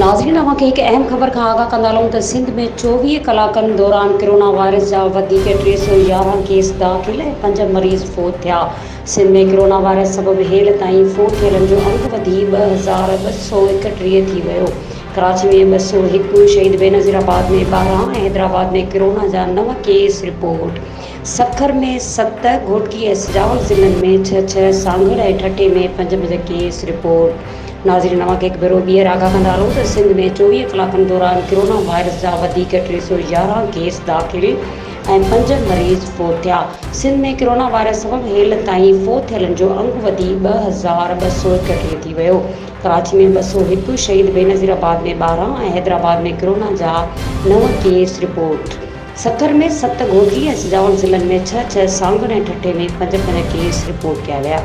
नाज़रीन अवांखे हिकु अहम ख़बर खां आगाह कंदा हलूं त सिंध में 24 कलाकनि दौरान कोरोना वायरस जा वधीक 311 केस दाख़िल ऐं 5 मरीज़ फ़ौत थिया। सिंध में कोरोना वायरस सबबि हेल ताईं फ़ौत थियलनि जो अंग वधी 2231 थी वियो। कराची में 201, शहीद बेनज़ीराबाद में 12 ऐं हैदराबाद में कोरोना जा 9 केस रिपोर्ट। सखर में 7, घोटकी ऐं सिजावल ज़िलनि में 6, सांगड़ ऐं ठठे में 5 केस रिपोर्ट। नाज़रीन अवांखे हिकु भेरो ॿीहर आगाह कंदा हलूं त सिंध में 24 कलाकनि दौरान कोरोना वायरस जा वधीक 311 केस दाख़िल ऐं 5 मरीज़ फ़ौत थिया। सिंध में कोरोना वायरस सबबि हेल ताईं फ़ौत थियलनि जो अंग वधी 2231 थी वियो। कराची में 201, शहीद बेनज़ीराबाद में 12 ऐं हैदराबाद में कोरोना जा 9 केस रिपोर्ट। सखर में 7, घोटकी ऐं सिजावल ज़िलनि में 6, सांगड़ ऐं ठठे में 5 केस रिपोर्ट कया विया।